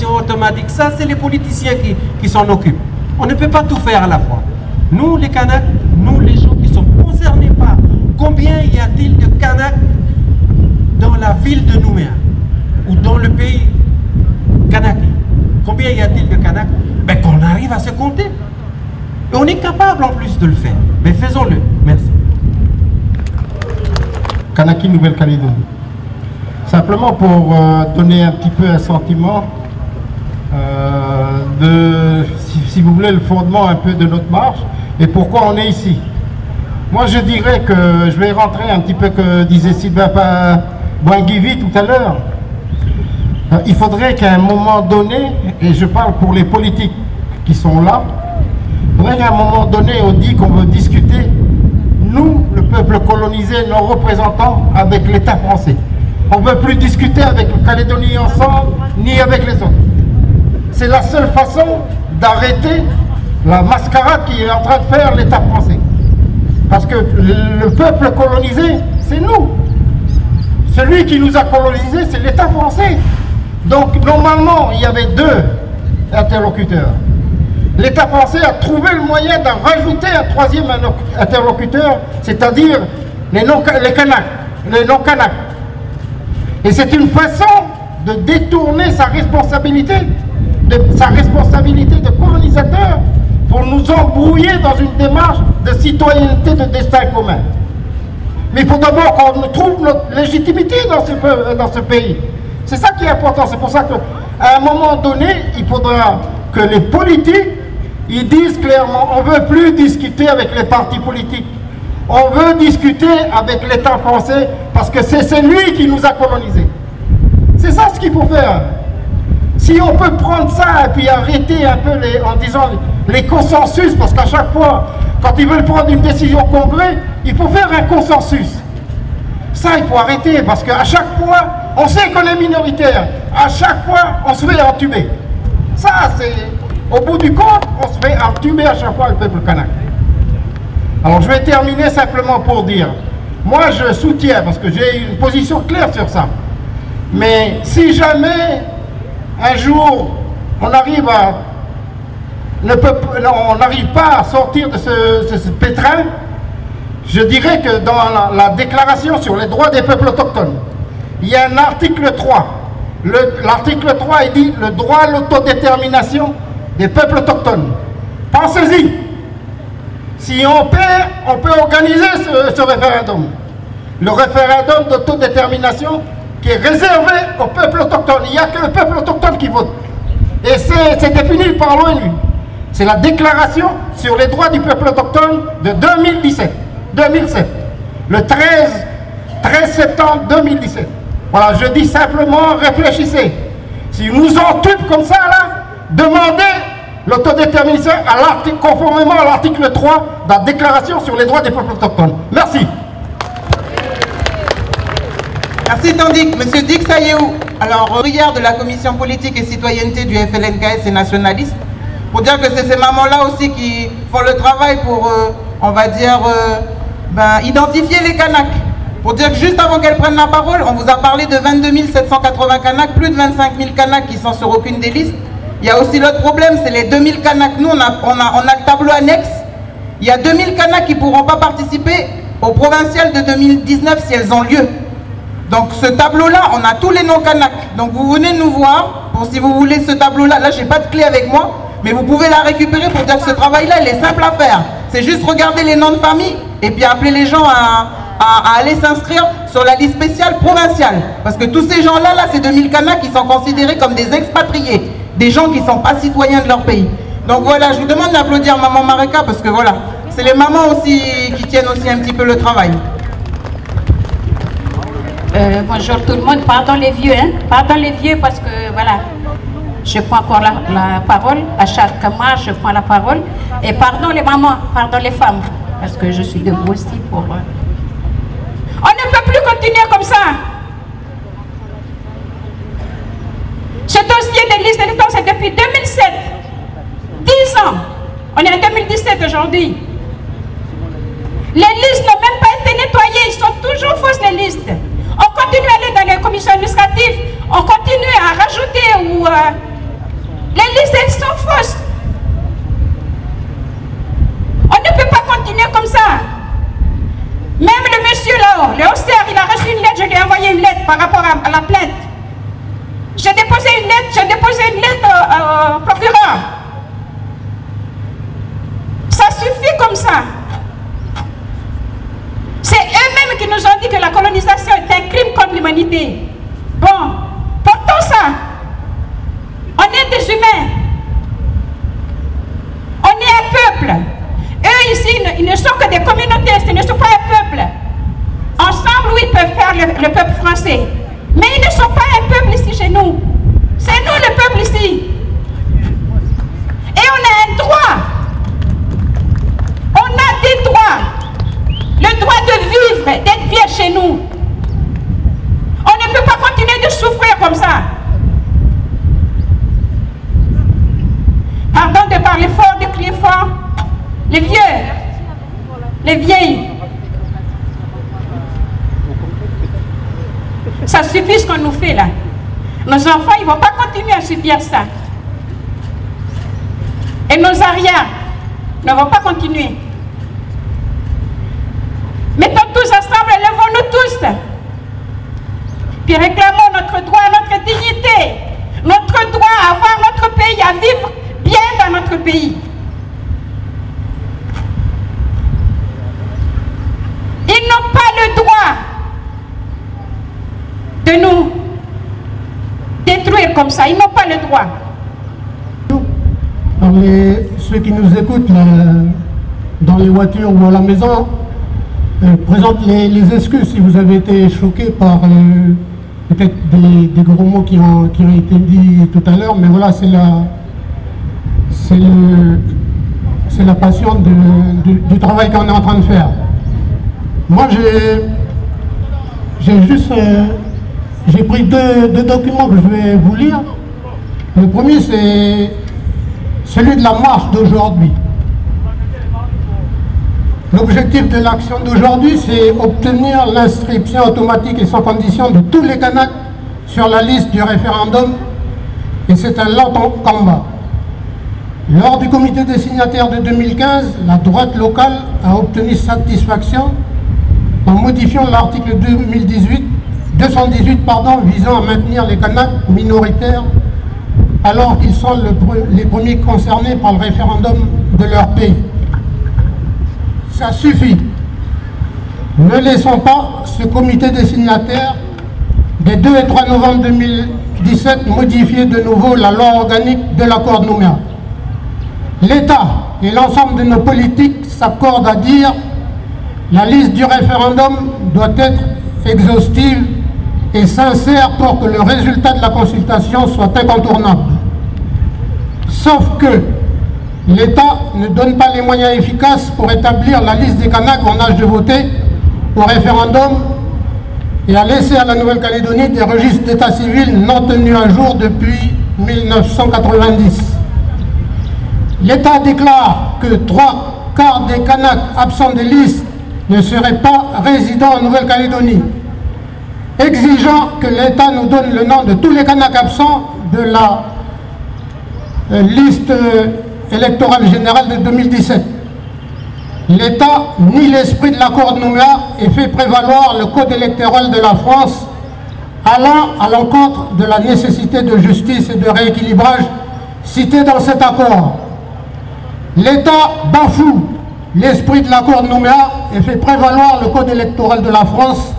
gestion automatique. Ça, c'est les politiciens qui s'en occupent. On ne peut pas tout faire à la fois. Nous, les Kanaks, nous, les gens qui sont concernés par combien y a-t-il de Kanaks dans la ville de Nouméa ou dans le pays Kanaki? Combien y a-t-il de Kanaks? Ben, qu'on arrive à se compter. Et on est capable en plus de le faire. Mais faisons-le. Merci. Kanaki, Nouvelle-Calédonie. Simplement pour donner un petit peu un sentiment de, si vous voulez, le fondement un peu de notre marche et pourquoi on est ici. Moi, je dirais que je vais rentrer un petit peu que disait Sylvain Bouinguivi tout à l'heure. Il faudrait qu'à un moment donné, et je parle pour les politiques qui sont là, il faudrait qu'à un moment donné, on dit qu'on veut discuter, nous, le peuple colonisé, nos représentants, avec l'État français. On ne veut plus discuter avec le Calédonie ensemble, ni avec les autres. C'est la seule façon d'arrêter la mascarade qui est en train de faire l'État français. Parce que le peuple colonisé, c'est nous. Celui qui nous a colonisés, c'est l'État français. Donc, normalement, il y avait deux interlocuteurs. L'État français a trouvé le moyen d'en rajouter un troisième interlocuteur, c'est-à-dire les Kanaks, les non-Kanaks. Et c'est une façon de détourner sa responsabilité de colonisateur pour nous embrouiller dans une démarche de citoyenneté de destin commun. Mais il faut d'abord qu'on trouve notre légitimité dans ce pays. C'est ça qui est important. C'est pour ça qu'à un moment donné, il faudra que les politiques, ils disent clairement, on ne veut plus discuter avec les partis politiques. On veut discuter avec l'État français parce que c'est lui qui nous a colonisés. C'est ça ce qu'il faut faire. Si on peut prendre ça et puis arrêter un peu en disant les consensus, parce qu'à chaque fois, quand ils veulent prendre une décision au Congrès, il faut faire un consensus. Ça, il faut arrêter, parce qu'à chaque fois, on sait qu'on est minoritaire. À chaque fois, on se fait entuber. Ça, c'est... Au bout du compte, on se fait entuber à chaque fois le peuple kanak. Alors, je vais terminer simplement pour dire, moi, je soutiens, parce que j'ai une position claire sur ça. Mais si jamais, un jour, on n'arrive pas à sortir de ce pétrin, je dirais que dans la déclaration sur les droits des peuples autochtones, il y a un article 3. L'article 3, il dit le droit à l'autodétermination des peuples autochtones. Pensez-y. Si on perd, on peut organiser ce référendum. Le référendum d'autodétermination qui est réservé au peuple autochtone. Il n'y a que le peuple autochtone qui vote. Et c'est défini par l'ONU. C'est la déclaration sur les droits du peuple autochtone de 2007. Le 13 septembre 2017. Voilà, je dis simplement, réfléchissez. Si nous en tube comme ça, là, demandez l'autodétermination conformément à l'article 3 de la déclaration sur les droits des peuples autochtones. Merci. Merci Tandik. Monsieur Dick Sayéou, alors ouvrière de la commission politique et citoyenneté du FLNKS et nationaliste, pour dire que c'est ces mamans-là aussi qui font le travail pour, on va dire, identifier les Kanaks. Pour dire que juste avant qu'elles prennent la parole, on vous a parlé de 22 780 Kanaks, plus de 25 000 Kanaks qui sont sur aucune des listes. Il y a aussi l'autre problème, c'est les 2000 Kanaks. Nous, on a le tableau annexe. Il y a 2000 Kanaks qui ne pourront pas participer aux provinciales de 2019 si elles ont lieu. Donc ce tableau-là, on a tous les non-Kanaks. Donc vous venez nous voir, pour si vous voulez ce tableau-là. Là, je n'ai pas de clé avec moi, mais vous pouvez la récupérer pour dire que ce travail-là, il est simple à faire. C'est juste regarder les noms de famille et puis appeler les gens à aller s'inscrire sur la liste spéciale provinciale. Parce que tous ces gens-là, c'est 2000 Kanaks qui sont considérés comme des expatriés, des gens qui ne sont pas citoyens de leur pays. Donc voilà, je vous demande d'applaudir Maman Mareka parce que voilà, c'est les mamans aussi qui tiennent aussi un petit peu le travail. Bonjour tout le monde, pardon les vieux, hein? Pardon les vieux parce que voilà, je prends encore la parole, à chaque marche je prends la parole, et pardon les mamans, pardon les femmes, parce que je suis debout aussi pour... On ne peut plus continuer comme ça. Ce dossier des listes d'électeurs, c'est depuis 2007, 10 ans, on est en 2017 aujourd'hui. Les listes n'ont même pas été nettoyées, ils sont toujours fausses les listes. On continue à aller dans les commissions administratives, on continue à rajouter ou Le Auxerre, il a reçu une lettre, je lui ai envoyé une lettre par rapport à la plainte. J'ai déposé une lettre au procureur. Ça suffit comme ça. C'est eux-mêmes qui nous ont dit que la colonisation est un crime contre l'humanité. Bon, portons ça. On est des humains. On est un peuple. Eux ici, ils ne sont que des communautés, ils ne sont pas un peuple. Ensemble, oui, ils peuvent faire le peuple français. Mais ils ne sont pas un peuple ici chez nous. C'est nous le peuple ici. Et on a un droit. On a des droits. Le droit de vivre, d'être bien chez nous. On ne peut pas continuer de souffrir comme ça. Pardon de parler fort, de crier fort. Les vieux, les vieilles. Ça suffit ce qu'on nous fait là. Nos enfants, ils ne vont pas continuer à subir ça. Et nos arrières ne vont pas continuer. Mettons tous ensemble, levons-nous tous. Puis réclamons notre droit, notre dignité. Notre droit à avoir notre pays, à vivre bien dans notre pays. Ils n'ont pas le droit de nous détruire comme ça. Ils n'ont pas le droit. Ceux qui nous écoutent là, dans les voitures ou à la maison, présentent les excuses si vous avez été choqués par peut-être des gros mots qui ont été dits tout à l'heure, mais voilà, c'est la passion du travail qu'on est en train de faire. Moi, j'ai pris deux documents que je vais vous lire. Le premier, c'est celui de la marche d'aujourd'hui. L'objectif de l'action d'aujourd'hui, c'est obtenir l'inscription automatique et sans condition de tous les Kanaks sur la liste du référendum, et c'est un lent combat. Lors du comité des signataires de 2015, la droite locale a obtenu satisfaction en modifiant l'article 218 visant à maintenir les Kanaks minoritaires alors qu'ils sont les premiers concernés par le référendum de leur pays. Ça suffit. Ne laissons pas ce comité des signataires des 2 et 3 novembre 2017 modifier de nouveau la loi organique de l'accord de Nouméa. L'État et l'ensemble de nos politiques s'accordent à dire la liste du référendum doit être exhaustive et sincère pour que le résultat de la consultation soit incontournable. Sauf que l'État ne donne pas les moyens efficaces pour établir la liste des Kanaks en âge de voter au référendum et a laissé à la Nouvelle-Calédonie des registres d'état civil non tenus à jour depuis 1990. L'État déclare que 3/4 des Kanaks absents des listes ne seraient pas résidents en Nouvelle-Calédonie, exigeant que l'État nous donne le nom de tous les Kanaks absents de la liste électorale générale de 2017. L'État nie l'esprit de l'accord de Nouméa et fait prévaloir le code électoral de la France allant à l'encontre de la nécessité de justice et de rééquilibrage cité dans cet accord. L'État bafoue l'esprit de l'accord de Nouméa et fait prévaloir le code électoral de la France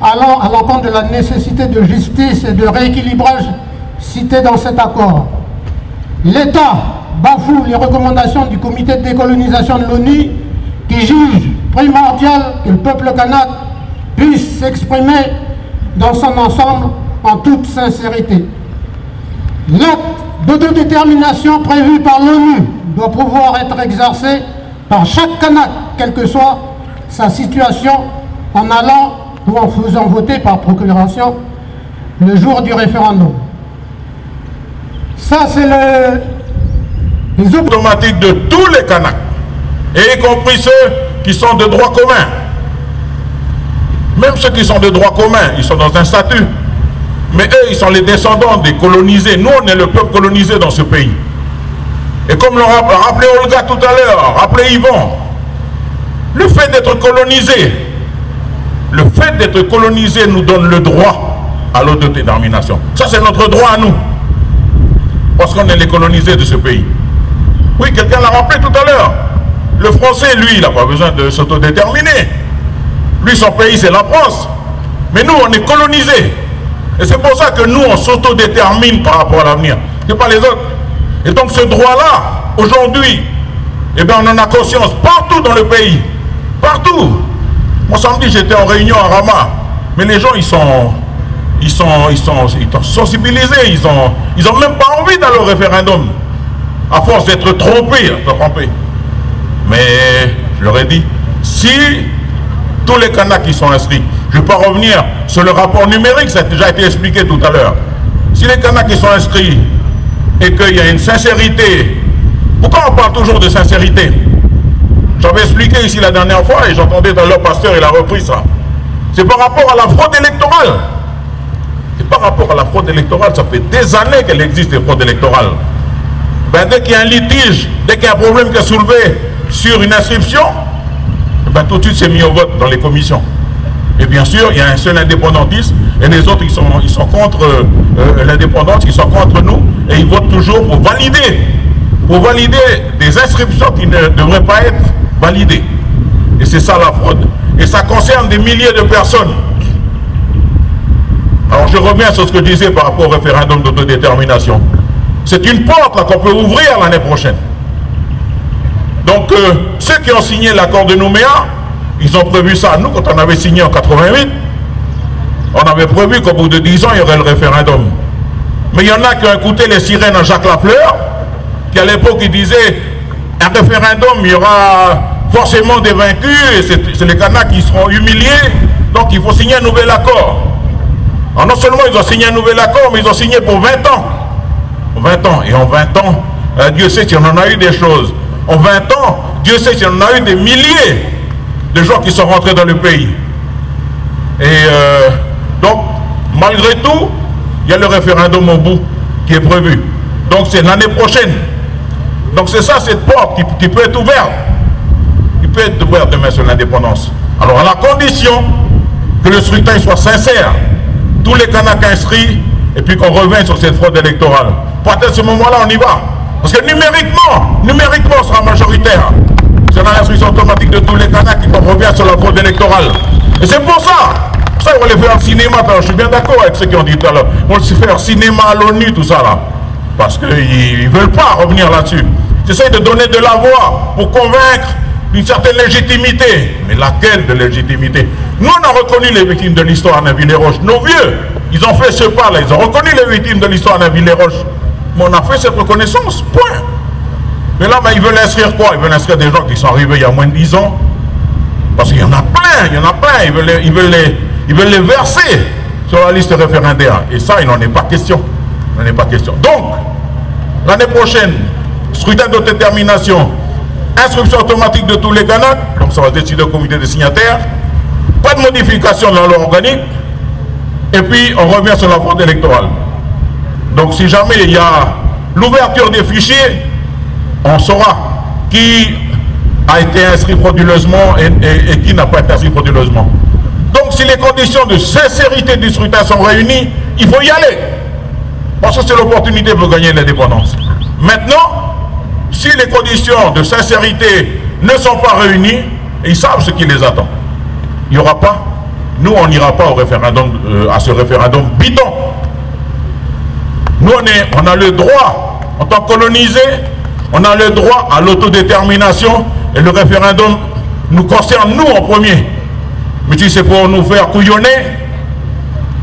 allant à l'encontre de la nécessité de justice et de rééquilibrage cité dans cet accord. L'État bafoue les recommandations du comité de décolonisation de l'ONU qui juge primordial que le peuple kanak puisse s'exprimer dans son ensemble en toute sincérité. L'acte d'autodétermination prévu par l'ONU doit pouvoir être exercé par chaque kanak, quelle que soit sa situation, en allant ou en faisant voter par procuration le jour du référendum. Ça, c'est les automatiques de tous les Kanaks, et y compris ceux qui sont de droit commun. Même ceux qui sont de droit commun, ils sont dans un statut. Mais eux, ils sont les descendants des colonisés. Nous, on est le peuple colonisé dans ce pays. Et comme l'a rappelé Olga tout à l'heure, rappelé Yvon, le fait d'être colonisé le fait d'être colonisé nous donne le droit à l'autodétermination. Ça, c'est notre droit à nous. Parce qu'on est les colonisés de ce pays. Oui, quelqu'un l'a rappelé tout à l'heure. Le Français, lui, il n'a pas besoin de s'autodéterminer. Lui, son pays, c'est la France. Mais nous, on est colonisés. Et c'est pour ça que nous, on s'autodétermine par rapport à l'avenir. C'est pas les autres. Et donc, ce droit-là, aujourd'hui, eh bien, on en a conscience partout dans le pays. Partout. Moi, samedi, j'étais en réunion à Rama. Mais les gens, ils sont sensibilisés. Ils ont même pas envie d'aller au référendum. À force d'être trompés. Mais, je leur ai dit, si tous les Kanaks qui sont inscrits, je ne vais pas revenir sur le rapport numérique, ça a déjà été expliqué tout à l'heure. Si les Kanaks qui sont inscrits et qu'il y a une sincérité, pourquoi on parle toujours de sincérité? J'avais expliqué ici la dernière fois et j'entendais dans leur pasteur, il a repris ça. C'est par rapport à la fraude électorale. C'est par rapport à la fraude électorale, ça fait des années qu'elle existe, les fraudes électorales. Ben, dès qu'il y a un litige, dès qu'il y a un problème qui est soulevé sur une inscription, ben, tout de suite c'est mis au vote dans les commissions. Et bien sûr, il y a un seul indépendantiste et les autres, ils sont contre l'indépendance, ils sont contre nous et ils votent toujours pour valider des inscriptions qui ne devraient pas être validées. Et c'est ça la fraude. Et ça concerne des milliers de personnes. Alors je reviens sur ce que je disais par rapport au référendum d'autodétermination. C'est une porte qu'on peut ouvrir l'année prochaine. Donc ceux qui ont signé l'accord de Nouméa, ils ont prévu ça. Nous, quand on avait signé en 88, on avait prévu qu'au bout de 10 ans, il y aurait le référendum. Mais il y en a qui ont écouté les sirènes à Jacques Lafleur, qui à l'époque il disait un référendum, il y aura forcément des vaincus, et c'est les Kanaks qui seront humiliés, donc il faut signer un nouvel accord. Alors non seulement ils ont signé un nouvel accord, mais ils ont signé pour 20 ans. 20 ans. Et en 20 ans, Dieu sait si on en a eu des choses. En 20 ans, Dieu sait si on en a eu des milliers de gens qui sont rentrés dans le pays. Et donc, malgré tout, il y a le référendum au bout qui est prévu. Donc c'est l'année prochaine. Donc c'est ça, cette porte qui peut être ouverte. Qui peut être ouverte demain sur l'indépendance. Alors à la condition que le scrutin soit sincère, tous les Kanaks inscrits, et puis qu'on revienne sur cette fraude électorale. Peut-être à ce moment-là, on y va. Parce que numériquement, on sera majoritaire. C'est dans l'instruction automatique de tous les Kanaks qu'on revient sur la fraude électorale. Et c'est pour ça. Ça, on va les faire en cinéma. Je suis bien d'accord avec ceux qui ont dit tout à l'heure. On va se faire cinéma à l'ONU, tout ça là. Parce qu'ils ne veulent pas revenir là-dessus. J'essaie de donner de la voix pour convaincre d'une certaine légitimité. Mais laquelle de légitimité? Nous, on a reconnu les victimes de l'histoire à Nainville-les-Roches. Nos vieux, ils ont fait ce pas-là. Ils ont reconnu les victimes de l'histoire à Nainville-les-Roches. Mais on a fait cette reconnaissance, point. Mais là, ben, ils veulent inscrire quoi? Ils veulent inscrire des gens qui sont arrivés il y a moins de 10 ans. Parce qu'il y en a plein, Ils veulent les verser sur la liste référendaire. Et ça, il n'en est pas question. Donc, l'année prochaine, scrutin d'autodétermination, inscription automatique de tous les Kanaks, donc ça va se décider au comité des signataires, pas de modification dans la loi organique, et puis on revient sur la fraude électorale. Donc si jamais il y a l'ouverture des fichiers, on saura qui a été inscrit frauduleusement et qui n'a pas été inscrit frauduleusement. Donc si les conditions de sincérité du scrutin sont réunies, il faut y aller. Parce que c'est l'opportunité pour gagner l'indépendance. Maintenant, si les conditions de sincérité ne sont pas réunies, ils savent ce qui les attend. Il n'y aura pas. Nous, on n'ira pas au référendum, à ce référendum bidon. Nous, on a le droit, en tant que colonisés, on a le droit à l'autodétermination et le référendum nous concerne, nous, en premier. Mais si c'est pour nous faire couillonner,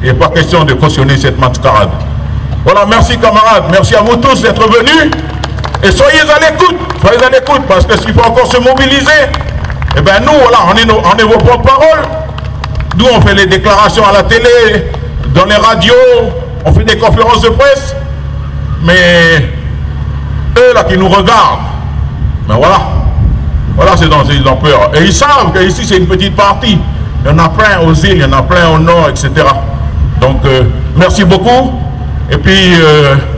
il n'est pas question de cautionner cette mascarade. Voilà, merci camarades, merci à vous tous d'être venus. Et soyez à l'écoute, parce que s'il faut encore se mobiliser, eh bien nous, voilà, on est vos porte-parole. Nous, on fait les déclarations à la télé, dans les radios, on fait des conférences de presse. Mais eux, là, qui nous regardent, ben voilà, c'est dans ils ont peur. Et ils savent qu'ici, c'est une petite partie. Il y en a plein aux îles, il y en a plein au nord, etc. Donc, merci beaucoup. Et puis...